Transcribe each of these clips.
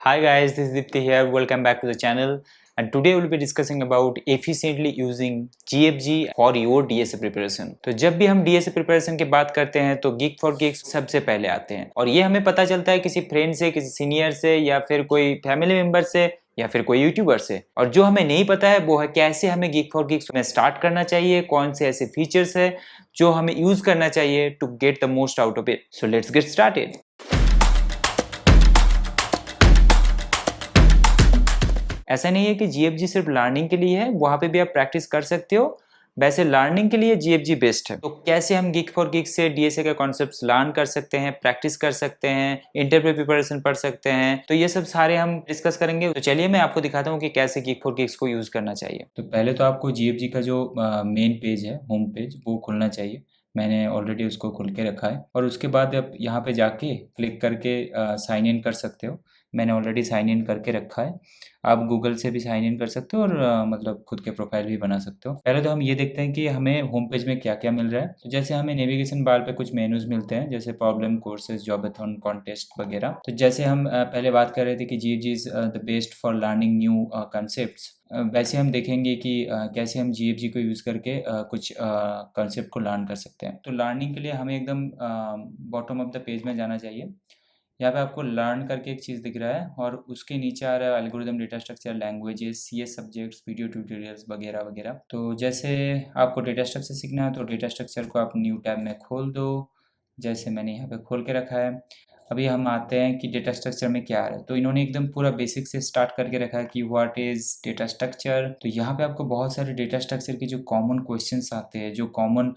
Hi guys, this is Dipti here. Welcome back to the channel. And today we'll be discussing about efficiently using GFG for your DSA preparation. तो जब भी हम DSA preparation की बात करते हैं तो Geek for Geeks सबसे पहले आते हैं और ये हमें पता चलता है किसी फ्रेंड से, किसी सीनियर से या फिर कोई फैमिली मेंबर से या फिर कोई यूट्यूबर से। और जो हमें नहीं पता है वो है कैसे हमें Geek for Geeks में स्टार्ट करना चाहिए, कौन से ऐसे फीचर्स है जो हमें यूज करना चाहिए to get the most out of it. So let's get started. ऐसा नहीं है कि जीएफजी सिर्फ लर्निंग के लिए है, वहां पे भी आप प्रैक्टिस कर सकते हो। वैसे लर्निंग के लिए जीएफजी बेस्ट है। तो कैसे हम गीक फॉर गीक से डीएसए के कॉन्सेप्ट्स लर्न कर सकते हैं, प्रैक्टिस कर सकते हैं, इंटरव्यू प्रिपरेशन पढ़ सकते हैं, तो ये सब सारे हम डिस्कस करेंगे। तो चलिए मैं आपको दिखाता हूँ कि कैसे गीक फॉर गीक्स को यूज करना चाहिए। तो पहले तो आपको जीएफजी का जो मेन पेज है, होम पेज, वो खोलना चाहिए। मैंने ऑलरेडी उसको खोल के रखा है और उसके बाद आप यहाँ पे जाके क्लिक करके साइन इन कर सकते हो। मैंने ऑलरेडी साइन इन करके रखा है। आप गूगल से भी साइन इन कर सकते हो और मतलब खुद के प्रोफाइल भी बना सकते हो। पहले तो हम ये देखते हैं कि हमें होम पेज में क्या क्या मिल रहा है। तो जैसे हमें नेविगेशन बार पे कुछ मेनूज मिलते हैं, जैसे प्रॉब्लम, कोर्सेज, जॉबाथॉन, कॉन्टेस्ट वगैरह। तो जैसे हम पहले बात कर रहे थे कि GFG is the best for learning new concept, वैसे हम देखेंगे कि कैसे हम जीएफजी को यूज़ करके कुछ कंसेप्ट को लर्न कर सकते हैं। तो लर्निंग के लिए हमें एकदम बॉटम ऑफ द पेज में जाना चाहिए। यहाँ पे आपको लर्न करके एक चीज़ दिख रहा है और उसके नीचे आ रहा है algorithm, data structure, languages, CS subjects, video tutorials वगैरह वगैरह। तो जैसे आपको डेटा स्ट्रक्चर सीखना है तो डेटा स्ट्रक्चर को आप न्यू टैब में खोल दो, जैसे मैंने यहाँ पे खोल के रखा है। अभी हम आते हैं कि डेटा स्ट्रक्चर में क्या आ रहा है। तो इन्होंने एकदम पूरा बेसिक से स्टार्ट करके रखा है कि व्हाट इज डेटा स्ट्रक्चर। तो यहाँ पे आपको बहुत सारे डेटा स्ट्रक्चर के जो कॉमन क्वेश्चंस आते हैं, जो कॉमन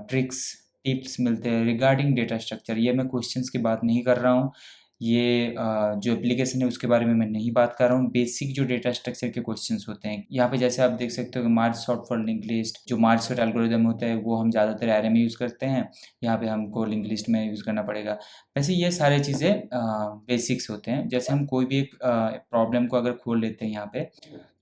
ट्रिक्स, टिप्स मिलते हैं रिगार्डिंग डेटा स्ट्रक्चर। ये मैं क्वेश्चंस की बात नहीं कर रहा हूँ, ये जो एप्लीकेशन है उसके बारे में मैं नहीं बात कर रहा हूँ। बेसिक जो डेटा स्ट्रक्चर के क्वेश्चंस होते हैं, यहाँ पे जैसे आप देख सकते हो कि मार्ज सॉर्ट फॉर लिंक लिस्ट, जो मार्ज सॉर्ट एल्गोरिदम होता है वो हम ज़्यादातर एरे में यूज़ करते हैं, यहाँ पे हमको लिंक लिस्ट में यूज़ करना पड़ेगा। वैसे ये सारे चीज़ें बेसिक्स होते हैं। जैसे हम कोई भी एक प्रॉब्लम को अगर खोल लेते हैं यहाँ पे,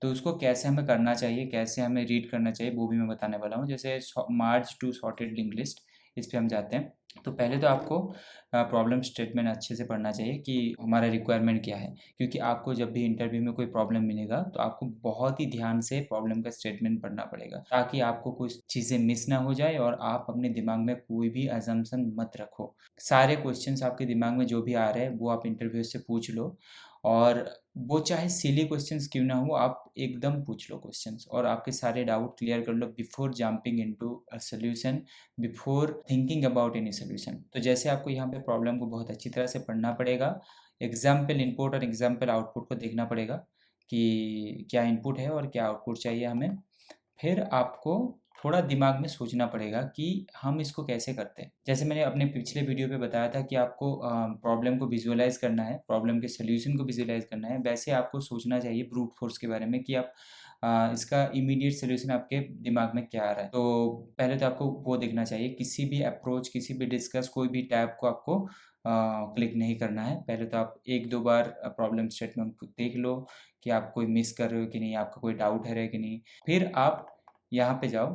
तो उसको कैसे हमें करना चाहिए, कैसे हमें रीड करना चाहिए, वो भी मैं बताने वाला हूँ। जैसे मार्ज टू सॉर्टेड लिंक लिस्ट, इस पर हम जाते हैं। तो पहले तो आपको प्रॉब्लम स्टेटमेंट अच्छे से पढ़ना चाहिए कि हमारा रिक्वायरमेंट क्या है, क्योंकि आपको जब भी इंटरव्यू में कोई प्रॉब्लम मिलेगा तो आपको बहुत ही ध्यान से प्रॉब्लम का स्टेटमेंट पढ़ना पड़ेगा, ताकि आपको कुछ चीज़ें मिस ना हो जाए और आप अपने दिमाग में कोई भी अजम्पशन मत रखो। सारे क्वेश्चंस आपके दिमाग में जो भी आ रहे हैं वो आप इंटरव्यू से पूछ लो, और वो चाहे सिली क्वेश्चंस क्यों ना हो, आप एकदम पूछ लो क्वेश्चंस और आपके सारे डाउट क्लियर कर लो before jumping into a solution, before thinking about any solution. तो जैसे आपको यहाँ पे प्रॉब्लम को बहुत अच्छी तरह से पढ़ना पड़ेगा, एग्जाम्पल इनपुट और एग्जाम्पल आउटपुट को देखना पड़ेगा कि क्या इनपुट है और क्या आउटपुट चाहिए हमें। फिर आपको थोड़ा दिमाग में सोचना पड़ेगा कि हम इसको कैसे करते हैं। जैसे मैंने अपने पिछले वीडियो पे बताया था कि आपको प्रॉब्लम को विजुअलाइज करना है, प्रॉब्लम के सोल्यूशन को विजुअलाइज करना है, वैसे आपको सोचना चाहिए ब्रूट फोर्स के बारे में कि आप इसका इमीडिएट सोल्यूशन आपके दिमाग में क्या आ रहा है। तो पहले तो आपको वो देखना चाहिए। किसी भी अप्रोच, किसी भी डिस्कस, कोई भी टैब को आपको क्लिक नहीं करना है। पहले तो आप एक दो बार प्रॉब्लम स्टेटमेंट को देख लो कि आप कोई मिस कर रहे हो कि नहीं, आपका कोई डाउट है कि नहीं। फिर आप यहाँ पे जाओ,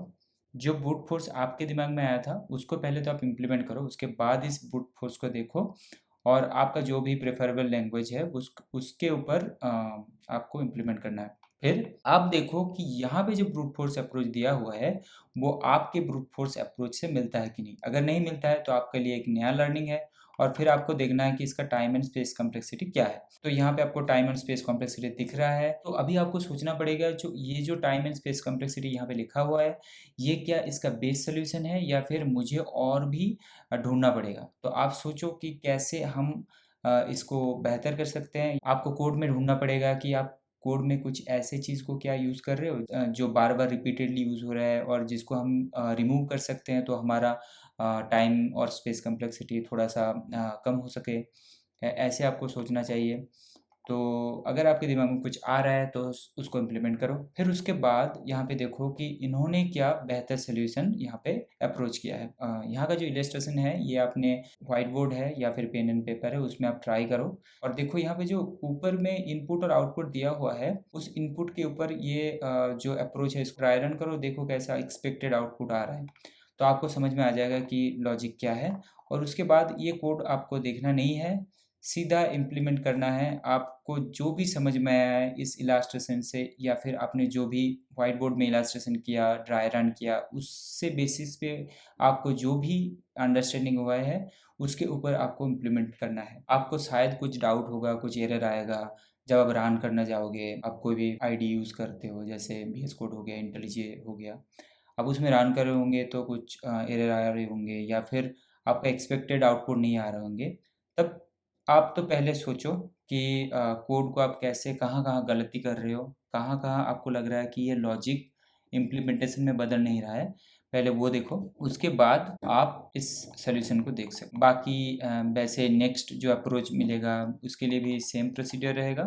जो ब्रूट फोर्स आपके दिमाग में आया था उसको पहले तो आप इम्प्लीमेंट करो, उसके बाद इस ब्रूट फोर्स को देखो और आपका जो भी प्रेफरेबल लैंग्वेज है उसके ऊपर आपको इम्प्लीमेंट करना है। फिर आप देखो कि यहाँ पे जो ब्रूट फोर्स अप्रोच दिया हुआ है वो आपके ब्रूट फोर्स अप्रोच से मिलता है कि नहीं। अगर नहीं मिलता है तो आपके लिए एक नया लर्निंग है, और फिर आपको देखना है कि इसका टाइम एंड स्पेस कॉम्प्लेक्सिटी क्या है। तो यहाँ पे आपको टाइम एंड स्पेस कॉम्प्लेक्सिटी दिख रहा है। तो अभी आपको सोचना पड़ेगा, जो टाइम एंड स्पेस कॉम्प्लेक्सिटी यहाँ पे लिखा हुआ है, ये क्या इसका बेस सोल्यूशन है या फिर मुझे और भी ढूंढना पड़ेगा। तो आप सोचो कि कैसे हम इसको बेहतर कर सकते हैं। आपको कोड में ढूंढना पड़ेगा कि आप कोड में कुछ ऐसे चीज़ को क्या यूज़ कर रहे हो जो बार बार रिपीटेडली यूज़ हो रहा है और जिसको हम रिमूव कर सकते हैं, तो हमारा टाइम और स्पेस कॉम्प्लेक्सिटी थोड़ा सा कम हो सके। ऐसे आपको सोचना चाहिए। तो अगर आपके दिमाग में कुछ आ रहा है तो उसको इम्प्लीमेंट करो। फिर उसके बाद यहाँ पे देखो कि इन्होंने क्या बेहतर सोल्यूशन यहाँ पे अप्रोच किया है। यहाँ का जो इलस्ट्रेशन है ये आपने व्हाइट बोर्ड है या फिर पेन एंड पेपर है, उसमें आप ट्राई करो। और देखो यहाँ पे जो ऊपर में इनपुट और आउटपुट दिया हुआ है, उस इनपुट के ऊपर ये जो अप्रोच है इसको ट्राई रन करो, देखो कैसा एक्सपेक्टेड आउटपुट आ रहा है। तो आपको समझ में आ जाएगा कि लॉजिक क्या है। और उसके बाद ये कोड आपको देखना नहीं है, सीधा इम्प्लीमेंट करना है। आपको जो भी समझ में आया है इस इलास्ट्रेशन से, या फिर आपने जो भी व्हाइट बोर्ड में इलास्ट्रेशन किया, ड्राई रन किया, उससे बेसिस पे आपको जो भी अंडरस्टैंडिंग हुआ है उसके ऊपर आपको इम्प्लीमेंट करना है। आपको शायद कुछ डाउट होगा, कुछ एरर आएगा जब आप रन करना जाओगे। आप कोई भी आईडी यूज़ करते हो, जैसे VS कोड हो गया, इंटेलिजे हो गया, अब उसमें रन कर रहे होंगे तो कुछ एरर आ रहे होंगे, या फिर आपका एक्सपेक्टेड आउटपुट नहीं आ रहे होंगे। तब आप तो पहले सोचो कि कोड को आप कैसे, कहाँ-कहाँ गलती कर रहे हो, कहाँ-कहाँ आपको लग रहा है कि ये लॉजिक इम्प्लीमेंटेशन में बदल नहीं रहा है, पहले वो देखो। उसके बाद आप इस सॉल्यूशन को देख सकते। बाकी वैसे नेक्स्ट जो अप्रोच मिलेगा उसके लिए भी सेम प्रोसीजर रहेगा।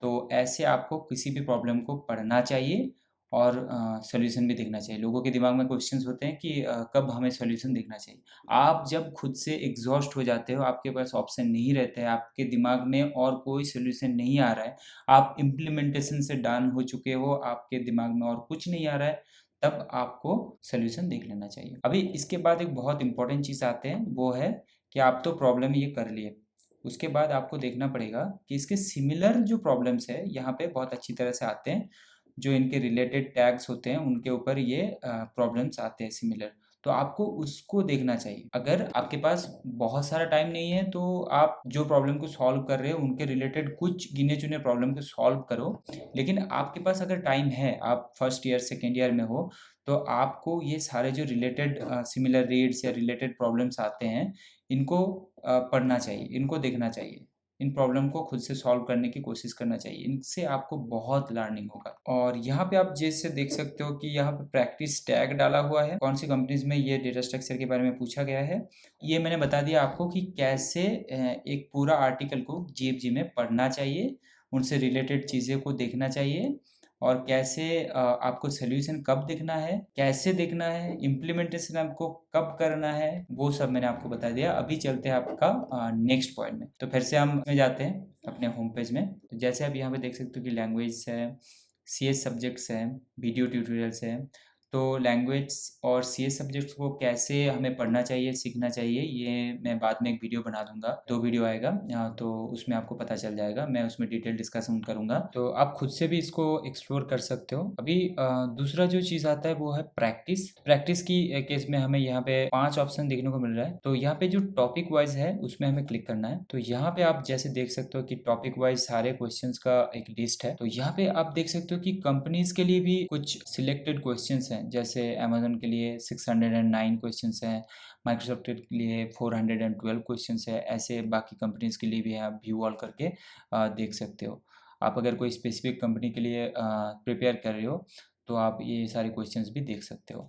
तो ऐसे आपको किसी भी प्रॉब्लम को पढ़ना चाहिए और सॉल्यूशन भी देखना चाहिए। लोगों के दिमाग में क्वेश्चंस होते हैं कि कब हमें सॉल्यूशन देखना चाहिए। आप जब खुद से एग्ज़ॉस्ट हो जाते हो, आपके पास ऑप्शन नहीं रहते हैं, आपके दिमाग में और कोई सॉल्यूशन नहीं आ रहा है, आप इम्प्लीमेंटेशन से डन हो चुके हो, आपके दिमाग में और कुछ नहीं आ रहा है, तब आपको सॉल्यूशन देख लेना चाहिए। अभी इसके बाद एक बहुत इंपॉर्टेंट चीज़ आते हैं, वो है कि आप तो प्रॉब्लम ये कर लिए, उसके बाद आपको देखना पड़ेगा कि इसके सिमिलर जो प्रॉब्लम्स है यहाँ पे बहुत अच्छी तरह से आते हैं। जो इनके रिलेटेड टैग्स होते हैं उनके ऊपर ये प्रॉब्लम्स आते हैं सिमिलर, तो आपको उसको देखना चाहिए। अगर आपके पास बहुत सारा टाइम नहीं है तो आप जो प्रॉब्लम को सॉल्व कर रहे हो उनके रिलेटेड कुछ गिने चुने प्रॉब्लम को सॉल्व करो। लेकिन आपके पास अगर टाइम है, आप फर्स्ट ईयर सेकेंड ईयर में हो, तो आपको ये सारे जो रिलेटेड सिमिलर रीड्स या रिलेटेड प्रॉब्लम्स आते हैं इनको पढ़ना चाहिए, इनको देखना चाहिए। इन प्रॉब्लम को खुद से सॉल्व करने की कोशिश करना चाहिए। इनसे आपको बहुत लर्निंग होगा। और यहाँ पे आप जैसे देख सकते हो कि यहाँ पे प्रैक्टिस टैग डाला हुआ है। कौन सी कंपनीज में ये डेटा स्ट्रक्चर के बारे में पूछा गया है। ये मैंने बता दिया आपको कि कैसे एक पूरा आर्टिकल को GFG में पढ़ना चाहिए, उनसे रिलेटेड चीज़ें को देखना चाहिए, और कैसे आपको सॉल्यूशन कब देखना है, कैसे देखना है, इम्प्लीमेंटेशन आपको कब करना है, वो सब मैंने आपको बता दिया। अभी चलते हैं आपका नेक्स्ट पॉइंट में। तो फिर से हम में जाते हैं अपने होम पेज में। तो जैसे आप यहाँ पे देख सकते हो कि लैंग्वेज है, CS सब्जेक्ट्स हैं, वीडियो ट्यूटोरियल्स हैं। तो लैंग्वेज और CS सब्जेक्ट्स को कैसे हमें पढ़ना चाहिए, सीखना चाहिए, ये मैं बाद में एक वीडियो बना दूंगा। 2 वीडियो आएगा, तो उसमें आपको पता चल जाएगा। मैं उसमें डिटेल डिस्कशन करूंगा, तो आप खुद से भी इसको एक्सप्लोर कर सकते हो। अभी दूसरा जो चीज़ आता है वो है प्रैक्टिस। प्रैक्टिस की केस में हमें यहाँ पे 5 ऑप्शन देखने को मिल रहा है। तो यहाँ पे जो टॉपिक वाइज है उसमें हमें क्लिक करना है। तो यहाँ पे आप जैसे देख सकते हो कि टॉपिक वाइज सारे क्वेश्चंस का एक लिस्ट है। तो यहाँ पे आप देख सकते हो कि कंपनीज के लिए भी कुछ सिलेक्टेड क्वेश्चंस हैं। जैसे अमेजन के लिए 609 क्वेश्चंस हैं, माइक्रोसॉफ्ट के लिए 412 क्वेश्चंस है। ऐसे बाकी कंपनीज के लिए भी आप व्यू ऑल करके देख सकते हो। आप अगर कोई स्पेसिफिक कंपनी के लिए प्रिपेयर कर रहे हो तो आप ये सारे क्वेश्चंस भी देख सकते हो।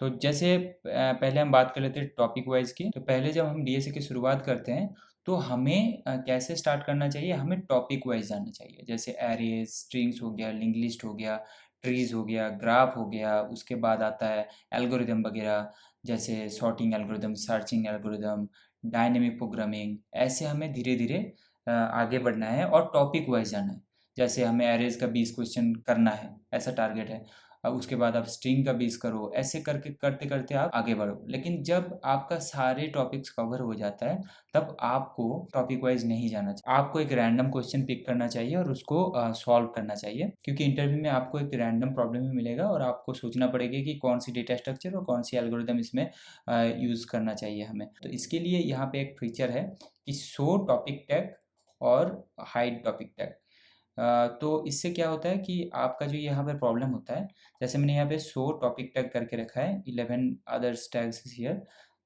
तो जैसे पहले हम बात कर लेते हैं टॉपिक वाइज की। तो पहले जब हम DSA की शुरुआत करते हैं तो हमें कैसे स्टार्ट करना चाहिए, हमें टॉपिक वाइज जानना चाहिए। जैसे एरेज, स्ट्रिंग्स हो गया, लिंक लिस्ट हो गया, ट्रीज हो गया, ग्राफ हो गया, उसके बाद आता है एल्गोरिदम वगैरह, जैसे sorting algorithm, searching algorithm, dynamic programming. ऐसे हमें धीरे धीरे आगे बढ़ना है और टॉपिक वाइज जाना है। जैसे हमें एरेज का 20 क्वेश्चन करना है, ऐसा टारगेट है। अब उसके बाद आप स्ट्रिंग का 20 करो, ऐसे करके करते करते आप आगे बढ़ो। लेकिन जब आपका सारे टॉपिक्स कवर हो जाता है तब आपको टॉपिक वाइज नहीं जाना चाहिए। आपको एक रैंडम क्वेश्चन पिक करना चाहिए और उसको सॉल्व करना चाहिए, क्योंकि इंटरव्यू में आपको एक रैंडम प्रॉब्लम ही मिलेगा और आपको सोचना पड़ेगा कि कौन सी डेटा स्ट्रक्चर और कौन सी एल्गोरिदम इसमें यूज़ करना चाहिए हमें। तो इसके लिए यहाँ पे एक फीचर है कि शो टॉपिक टैग और हाइड टॉपिक टैग। तो इससे क्या होता है कि आपका जो यहाँ पे प्रॉब्लम होता है, जैसे मैंने यहाँ पे शो टॉपिक टैग करके रखा है, 11 अदर्स टैग्स इज हियर।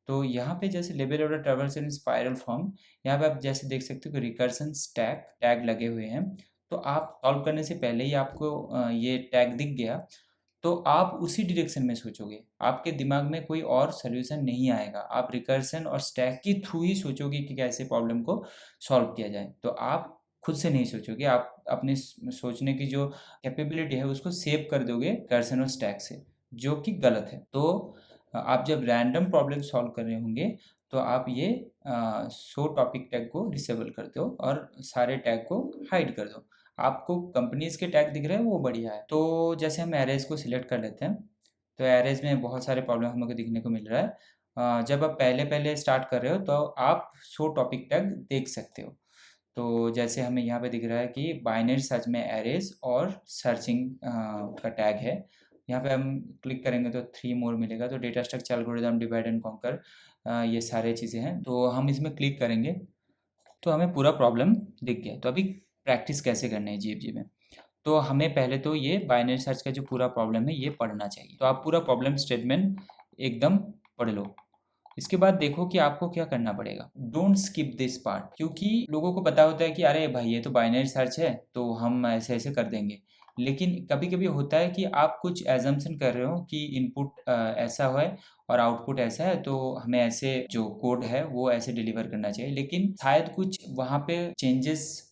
तो यहाँ पे जैसे लेबल ऑर्डर ट्रैवर्स इन स्पाइरल फॉर्म, यहाँ पे आप जैसे देख सकते हो कि रिकर्सन स्टैक टैग लगे हुए हैं। तो आप सॉल्व करने से पहले ही आपको ये टैग दिख गया तो आप उसी डायरेक्शन में सोचोगे, आपके दिमाग में कोई और सॉल्यूशन नहीं आएगा। आप रिकर्सन और स्टैक के थ्रू ही सोचोगे कि कैसे प्रॉब्लम को सॉल्व किया जाए। तो आप खुद से नहीं सोचोगे, आप अपने सोचने की जो कैपेबिलिटी है उसको सेव कर दोगे रिकर्सन और स्टैक से, जो कि गलत है। तो आप जब रैंडम प्रॉब्लम सॉल्व कर रहे होंगे तो आप ये शो टॉपिक टैग को डिसेबल कर दो और सारे टैग को हाइड कर दो। आपको कंपनीज के टैग दिख रहे हैं वो बढ़िया है। तो जैसे हम एरेज को सिलेक्ट कर लेते हैं, तो एरेज में बहुत सारे प्रॉब्लम हमको दिखने को मिल रहा है। जब आप पहले पहले स्टार्ट कर रहे हो तो आप शो टॉपिक टैग देख सकते हो। तो जैसे हमें यहाँ पे दिख रहा है कि बाइनरी सर्च में एरेज और सर्चिंग का टैग है। यहाँ पे हम क्लिक करेंगे तो 3 मोर मिलेगा। तो data structure, algorithm, divide and conquer, ये सारे चीज़ें हैं। तो हम इसमें क्लिक करेंगे तो हमें पूरा प्रॉब्लम दिख गया। तो अभी प्रैक्टिस कैसे करनी है जीएफजी में, तो हमें पहले तो ये बाइनरी सर्च का जो पूरा प्रॉब्लम है ये पढ़ना चाहिए। तो आप पूरा प्रॉब्लम स्टेटमेंट एकदम पढ़ लो। इसके बाद देखो कि आपको क्या करना पड़ेगा। डोंट स्किप दिस पार्ट, क्योंकि लोगों को पता होता है कि अरे भाई ये तो बाइनरी सर्च है तो हम ऐसे ऐसे कर देंगे। लेकिन कभी कभी होता है कि आप कुछ एजम्पशन कर रहे हो कि इनपुट ऐसा है और आउटपुट ऐसा है, तो हमें ऐसे जो कोड है वो ऐसे डिलीवर करना चाहिए। लेकिन शायद कुछ वहाँ पे चेंजेस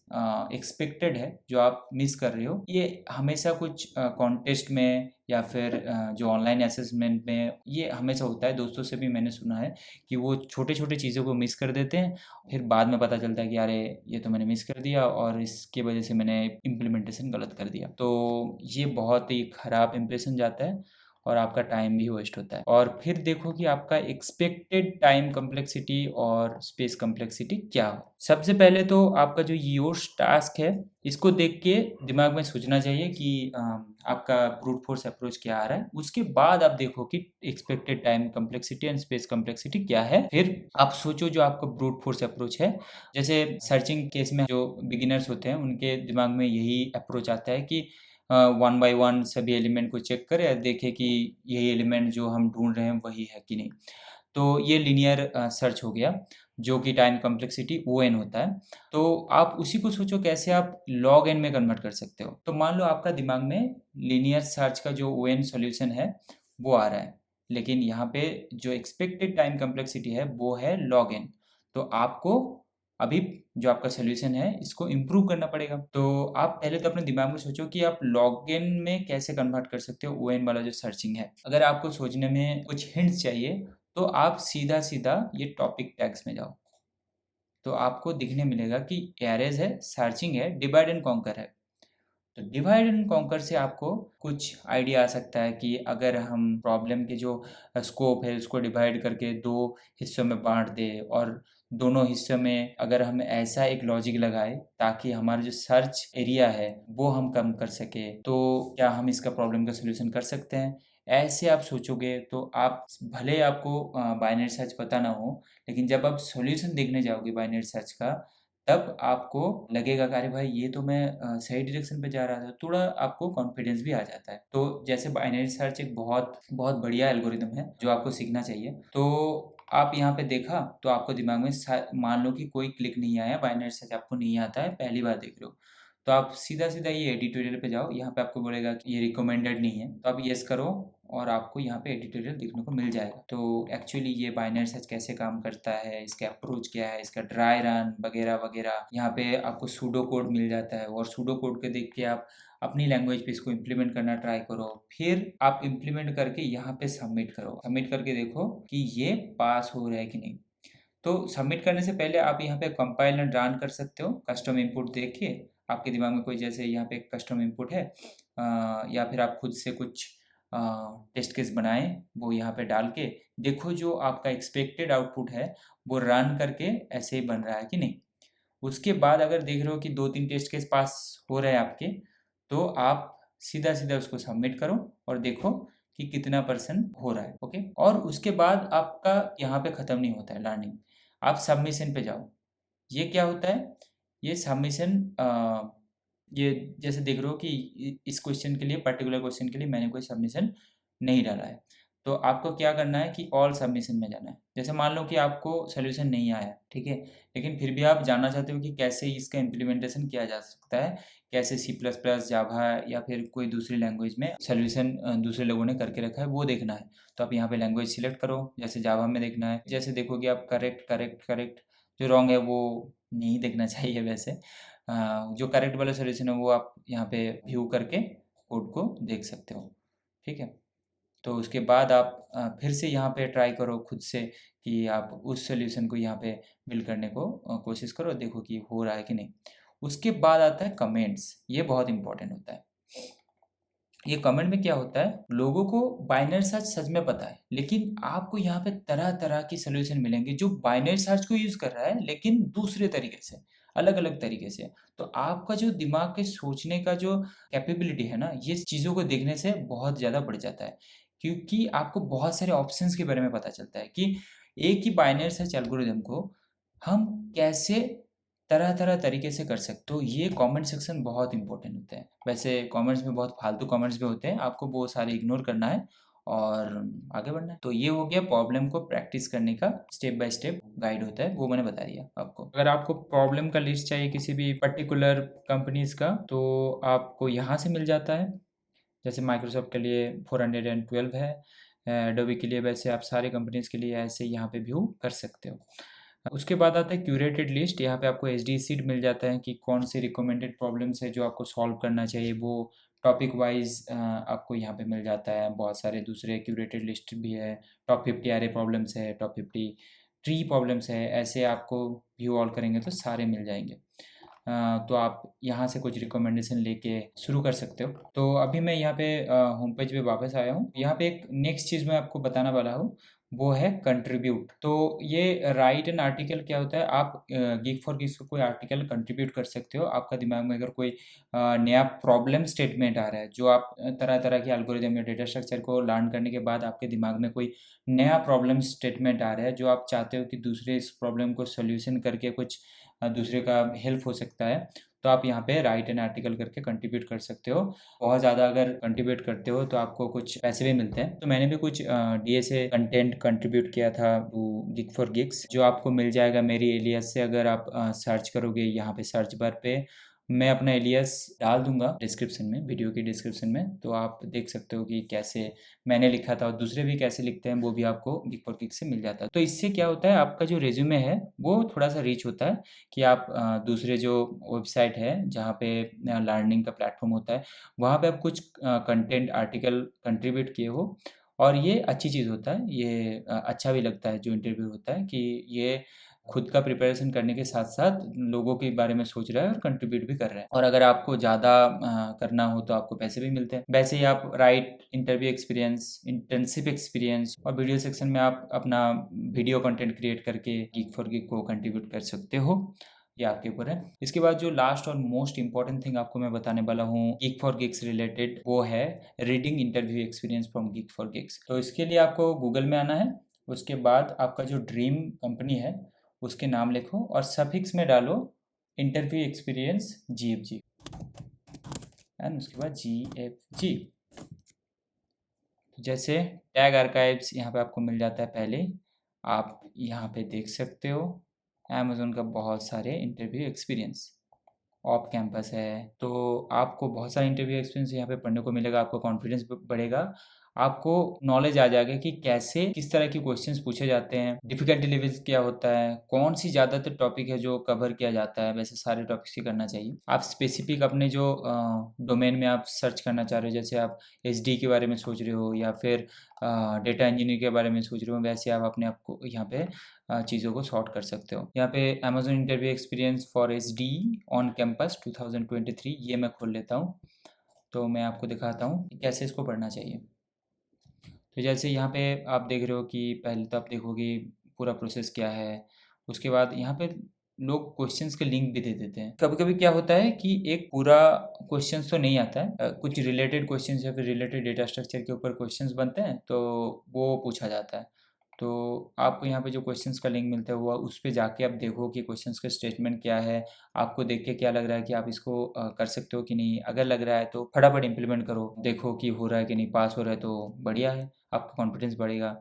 एक्सपेक्टेड है जो आप मिस कर रहे हो। ये हमेशा कुछ कॉन्टेस्ट में या फिर जो ऑनलाइन असेसमेंट में ये हमेशा होता है। दोस्तों से भी मैंने सुना है कि वो छोटे छोटे चीज़ों को मिस कर देते हैं, फिर बाद में पता चलता है कि अरे ये तो मैंने मिस कर दिया और इसकी वजह से मैंने इम्प्लीमेंटेशन गलत कर दिया। तो ये बहुत ही ख़राब इम्प्रेशन जाता है और आपका टाइम भी वेस्ट होता है। और फिर देखो कि आपका एक्सपेक्टेड टाइम कम्प्लेक्सिटी और स्पेस कम्प्लेक्सिटी क्या हो। सबसे पहले तो आपका जो योर्स टास्क है इसको देख के दिमाग में सोचना चाहिए कि आपका ब्रूट फोर्स अप्रोच क्या आ रहा है। उसके बाद आप देखो कि expected time complexity and space complexity क्या है, फिर आप सोचो जो आपका ब्रूट फोर्स अप्रोच है। जैसे सर्चिंग केस में जो बिगिनर्स होते हैं उनके दिमाग में यही अप्रोच आता है कि 1 बाय 1 सभी एलिमेंट को चेक करें और देखें कि यही एलिमेंट जो हम ढूँढ रहे हैं वही है कि नहीं। तो ये लीनियर सर्च हो गया जो कि टाइम कम्प्लेक्सिटी O(n) होता है। तो आप उसी को सोचो कैसे आप log(n) में कन्वर्ट कर सकते हो। तो मान लो आपका दिमाग में लीनियर सर्च का जो O(n) सॉल्यूशन है वो आ रहा है, लेकिन यहाँ पे जो एक्सपेक्टेड टाइम कम्प्लेक्सिटी है वो है log(n). तो आपको अभी जो आपका सॉल्यूशन है इसको इम्प्रूव करना पड़ेगा। तो आप पहले तो अपने दिमाग में सोचो कि आप log(n) में कैसे कन्वर्ट कर सकते हो O(n) वाला जो सर्चिंग है। अगर आपको सोचने में कुछ हिंट्स चाहिए तो आप सीधा सीधा ये टॉपिक टैग्स में जाओ, तो आपको दिखने मिलेगा कि एरेज है, सर्चिंग है, डिवाइड एंड कॉन्कर है। तो डिवाइड एंड कॉन्कर से आपको कुछ आइडिया आ सकता है कि अगर हम प्रॉब्लम के जो स्कोप है उसको डिवाइड करके 2 हिस्सों में बांट दें और दोनों हिस्सों में अगर हम ऐसा एक लॉजिक लगाए ताकि हमारा जो सर्च एरिया है वो हम कम कर सके, तो क्या हम इसका प्रॉब्लम का सलूशन कर सकते हैं। ऐसे आप सोचोगे तो आप भले आपको बाइनरी सर्च पता ना हो, लेकिन जब आप सॉल्यूशन देखने जाओगे बाइनरी सर्च का तब आपको लगेगा कि अरे भाई ये तो मैं सही डायरेक्शन पे जा रहा था। थोड़ा आपको कॉन्फिडेंस भी आ जाता है। तो जैसे बाइनरी सर्च एक बहुत बहुत बढ़िया एल्गोरिदम है जो आपको सीखना चाहिए। तो आप यहाँ पे देखा तो आपको दिमाग में मान लो कि कोई क्लिक नहीं आया, बाइनरी सर्च आपको नहीं आता है, पहली बार देख रहे हो, तो आप सीधा सीधा ये एडिटोरियल पे जाओ। यहाँ पे आपको बोलेगा कि ये रिकमेंडेड नहीं है, तो आप यस करो और आपको यहाँ पे एडिटोरियल देखने को मिल जाएगा। तो एक्चुअली ये बाइनरी सर्च कैसे काम करता है, इसका अप्रोच क्या है, इसका ड्राई रन वगैरह वगैरह, यहाँ पे आपको सूडो कोड मिल जाता है और सूडो कोड के देख के आप अपनी लैंग्वेज पे इसको इम्प्लीमेंट करना ट्राई करो। फिर आप इम्प्लीमेंट करके यहाँ पे सबमिट करो, सबमिट करके देखो कि ये पास हो रहा है कि नहीं। तो सबमिट करने से पहले आप यहाँ पे कंपाइल एंड रन कर सकते हो। कस्टम इनपुट देखिए आपके दिमाग में कोई जैसे यहाँ पे कस्टम इनपुट है, या फिर आप खुद से कुछ टेस्ट केस बनाएं, वो यहाँ पे डाल के देखो जो आपका एक्सपेक्टेड आउटपुट है वो रन करके ऐसे ही बन रहा है कि नहीं। उसके बाद अगर देख रहे हो कि 2-3 टेस्ट केस पास हो रहे हैं आपके, तो आप सीधा सीधा उसको सबमिट करो और देखो कि कितना परसेंट हो रहा है। ओके, और उसके बाद आपका यहाँ पे ख़त्म नहीं होता है लर्निंग, आप सबमिशन पे जाओ। ये क्या होता है, ये सबमिशन ये जैसे देख रहे हो कि इस क्वेश्चन के लिए, पर्टिकुलर क्वेश्चन के लिए मैंने कोई सबमिशन नहीं डाला है, तो आपको क्या करना है कि ऑल सबमिशन में जाना है। जैसे मान लो कि आपको सोल्यूशन नहीं आया, ठीक है, लेकिन फिर भी आप जानना चाहते हो कि कैसे इसका इम्प्लीमेंटेशन किया जा सकता है, कैसे C++, जावा या फिर कोई दूसरी लैंग्वेज में सोल्यूशन दूसरे लोगों ने करके रखा है वो देखना है। तो आप यहाँ पे लैंग्वेज सिलेक्ट करो, जैसे जावा में देखना है। जैसे देखोगे आप करेक्ट करेक्ट करेक्ट, जो रॉन्ग है वो नहीं देखना चाहिए वैसे। जो करेक्ट वाला सोल्यूशन है वो आप यहाँ पे व्यू करके कोड को देख सकते हो, ठीक है। तो उसके बाद आप फिर से यहाँ पे ट्राई करो खुद से कि आप उस सॉल्यूशन को यहाँ पे बिल्ड करने को कोशिश करो, देखो कि हो रहा है कि नहीं। उसके बाद आता है कमेंट्स, ये बहुत इंपॉर्टेंट होता है। ये कमेंट में क्या होता है, लोगों को बाइनरी सर्च सच में पता है, लेकिन आपको यहाँ पे तरह तरह की सोल्यूशन मिलेंगे जो बाइनरी सर्च को यूज़ कर रहा है लेकिन दूसरे तरीके से। अलग अलग तरीके से। तो आपका जो दिमाग के सोचने का जो कैपेबिलिटी है ना, ये चीज़ों को देखने से बहुत ज़्यादा बढ़ जाता है, क्योंकि आपको बहुत सारे ऑप्शंस के बारे में पता चलता है कि एक ही बाइनरी सर्च एल्गोरिदम को हम कैसे तरह-तरह तरीके से कर सकते हो। ये कमेंट सेक्शन बहुत इम्पोर्टेंट होता है। वैसे कमेंट्स में बहुत फालतू कमेंट्स भी होते हैं, आपको वो सारे इग्नोर करना है और आगे बढ़ना है। तो ये हो गया प्रॉब्लम को प्रैक्टिस करने का स्टेप बाय स्टेप गाइड होता है, वो मैंने बता दिया आपको। अगर आपको प्रॉब्लम का लिस्ट चाहिए किसी भी पर्टिकुलर कंपनीज़ का, तो आपको यहाँ से मिल जाता है। जैसे माइक्रोसॉफ्ट के लिए 412 है, एडोबी के लिए वैसे आप सारे कंपनीज़ के लिए ऐसे यहाँ पे व्यू कर सकते हो। उसके बाद आता है क्यूरेटेड लिस्ट। यहाँ पे आपको एचडी सीट मिल जाता है कि कौन सी रिकमेंडेड प्रॉब्लम्स है जो आपको सॉल्व करना चाहिए, वो टॉपिक वाइज आपको यहाँ पे मिल जाता है। बहुत सारे दूसरे क्यूरेटेड लिस्ट भी है, टॉप 50 एरे प्रॉब्लम्स है, टॉप 50 ट्री प्रॉब्लम्स है, ऐसे आपको व्यू ऑल करेंगे तो सारे मिल जाएंगे। तो आप यहाँ से कुछ रिकमेंडेशन लेके शुरू कर सकते हो। तो अभी मैं यहाँ पे होम पेज पे वापस आया हूँ। यहाँ पे एक नेक्स्ट चीज़ मैं आपको बताने वाला हूँ, वो है कंट्रीब्यूट। तो ये राइट एन आर्टिकल क्या होता है, आप गिग फॉर गिग्स को कोई आर्टिकल कंट्रीब्यूट कर सकते हो। आपका दिमाग में अगर कोई नया प्रॉब्लम स्टेटमेंट आ रहा है, जो आप तरह तरह के एल्गोरिदम या डेटा स्ट्रक्चर को लर्न करने के बाद आपके दिमाग में कोई नया प्रॉब्लम स्टेटमेंट आ रहा है, जो आप चाहते हो कि दूसरे इस प्रॉब्लम को सोल्यूशन करके कुछ दूसरे का हेल्प हो सकता है, तो आप यहाँ पे राइट एन आर्टिकल करके कंट्रीब्यूट कर सकते हो। बहुत ज़्यादा अगर कंट्रीब्यूट करते हो तो आपको कुछ पैसे भी मिलते हैं। तो मैंने भी कुछ डीएसए कंटेंट कंट्रीब्यूट किया था वो गिग फॉर गिग्स, जो आपको मिल जाएगा मेरी एलियास से। अगर आप सर्च करोगे यहाँ पे सर्च बार पे, मैं अपना एलियास डाल दूंगा डिस्क्रिप्शन में, वीडियो की डिस्क्रिप्शन में, तो आप देख सकते हो कि कैसे मैंने लिखा था और दूसरे भी कैसे लिखते हैं, वो भी आपको गिग फॉर गिग्स से मिल जाता है। तो इससे क्या होता है, आपका जो रेज्यूमे है वो थोड़ा सा रीच होता है कि आप दूसरे जो वेबसाइट है जहाँ पे लर्निंग का प्लेटफॉर्म होता है, वहाँ पे आप कुछ कंटेंट आर्टिकल कंट्रीब्यूट किए हो। और ये अच्छी चीज़ होता है, ये अच्छा भी लगता है जो इंटरव्यू होता है कि ये खुद का प्रिपरेशन करने के साथ साथ लोगों के बारे में सोच रहा है और कंट्रीब्यूट भी कर रहा है। और अगर आपको ज़्यादा करना हो तो आपको पैसे भी मिलते हैं। वैसे ही आप right interview experience, internship experience और वीडियो सेक्शन में आप अपना वीडियो कंटेंट क्रिएट करके गिग फॉर गिग को कंट्रीब्यूट कर सकते हो। ये आपके ऊपर है। इसके बाद जो लास्ट और मोस्ट इंपॉर्टेंट थिंग आपको मैं बताने वाला हूँ गिग फॉर गिग्स रिलेटेड, वो है reading interview experience from gig for gigs. तो इसके लिए आपको गूगल में आना है। उसके बाद आपका जो ड्रीम कंपनी है उसके नाम लिखो और सफिक्स में डालो इंटरव्यू एक्सपीरियंस GFG एंड उसके बाद GFG। तो जैसे टैग आर्काइव्स यहाँ पे आपको मिल जाता है पहले, आप यहाँ पे देख सकते हो अमेज़न का बहुत सारे इंटरव्यू एक्सपीरियंस। ऑफ कैंपस है, तो आपको बहुत सारा इंटरव्यू एक्सपीरियंस यहाँ पे पढ़ने को मिलेगा। आपको कॉन्फिडेंस बढ़ेगा, आपको नॉलेज आ जाएगा कि कैसे किस तरह के क्वेश्चंस पूछे जाते हैं, डिफिकल्टी लेवल क्या होता है, कौन सी ज़्यादातर टॉपिक है जो कवर किया जाता है। वैसे सारे टॉपिक्स ही करना चाहिए। आप स्पेसिफिक अपने जो डोमेन में आप सर्च करना चाह रहे हो, जैसे आप HD के बारे में सोच रहे हो या फिर डेटा इंजीनियर के बारे में सोच रहे हो, वैसे आप अपने आप को यहाँ पे चीज़ों को सॉर्ट कर सकते हो। यहाँ पे Amazon interview experience for HD on campus 2023, ये मैं खोल लेता हूँ। तो मैं आपको दिखाता हूँ कि कैसे इसको पढ़ना चाहिए। तो जैसे यहाँ पे आप देख रहे हो कि पहले तो आप देखोगे पूरा प्रोसेस क्या है। उसके बाद यहाँ पे लोग क्वेश्चंस के लिंक भी दे देते हैं। कभी कभी क्या होता है कि एक पूरा क्वेश्चंस तो नहीं आता है, कुछ रिलेटेड क्वेश्चंस या फिर रिलेटेड डेटा स्ट्रक्चर के ऊपर क्वेश्चंस बनते हैं, तो वो पूछा जाता है। तो आपको यहाँ पे जो क्वेश्चंस का लिंक मिलता है वो उस पे जाके आप देखो कि क्वेश्चंस का स्टेटमेंट क्या है। आपको देख के क्या लग रहा है कि आप इसको कर सकते हो कि नहीं। अगर लग रहा है तो फटाफट इम्प्लीमेंट करो, देखो कि हो रहा है कि नहीं। पास हो रहा है तो बढ़िया है, आपका कॉन्फिडेंस बढ़ेगा।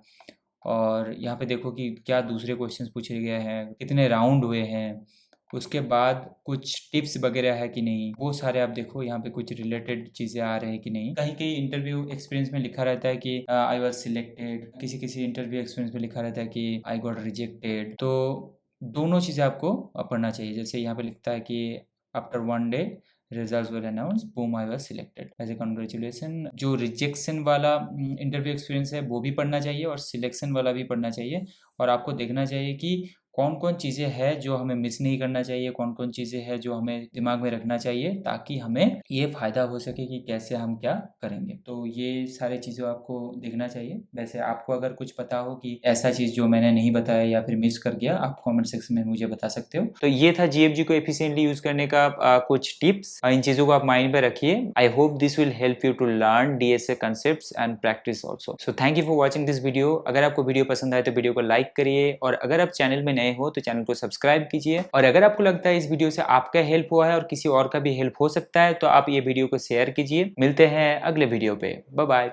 और यहाँ पे देखो कि क्या दूसरे क्वेश्चंस पूछे गए हैं, कितने राउंड हुए हैं। उसके बाद कुछ टिप्स वगैरह है कि नहीं, वो सारे आप देखो। यहाँ पे कुछ रिलेटेड चीज़ें आ रहे हैं कि नहीं। कहीं कहीं इंटरव्यू एक्सपीरियंस में लिखा रहता है कि आई वॉज सिलेक्टेड, किसी किसी इंटरव्यू एक्सपीरियंस में लिखा रहता है कि आई गॉट रिजेक्टेड। तो दोनों चीज़ें आपको पढ़ना चाहिए। जैसे यहाँ पे लिखता है कि after 1 day results were announce, boom I was selected, ऐसे कांग्रेचुलेसन। जो रिजेक्शन वाला इंटरव्यू एक्सपीरियंस है वो भी पढ़ना चाहिए और सिलेक्शन वाला भी पढ़ना चाहिए। और आपको देखना चाहिए कि कौन कौन चीज़ें हैं जो हमें मिस नहीं करना चाहिए, कौन कौन चीज़ें हैं जो हमें दिमाग में रखना चाहिए, ताकि हमें ये फ़ायदा हो सके कि कैसे हम क्या करेंगे। तो ये सारी चीज़ें आपको देखना चाहिए। वैसे आपको अगर कुछ पता हो कि ऐसा चीज़ जो मैंने नहीं बताया या फिर मिस कर गया, आप कमेंट सेक्शन में मुझे बता सकते हो। तो ये था GFG को एफिशिएंटली यूज़ करने का कुछ टिप्स। इन चीज़ों को आप माइंड में रखिए। I hope this will help you to learn DSA concepts and practice also. So thank you for watching this video. अगर आपको वीडियो पसंद आए तो वीडियो को लाइक करिए, और अगर आप चैनल में नए हो तो चैनल को सब्सक्राइब कीजिए। और अगर आपको लगता है इस वीडियो से आपका हेल्प हुआ है और किसी और का भी हेल्प हो सकता है, तो आप ये वीडियो को शेयर कीजिए। मिलते हैं अगले वीडियो पे। Bye bye.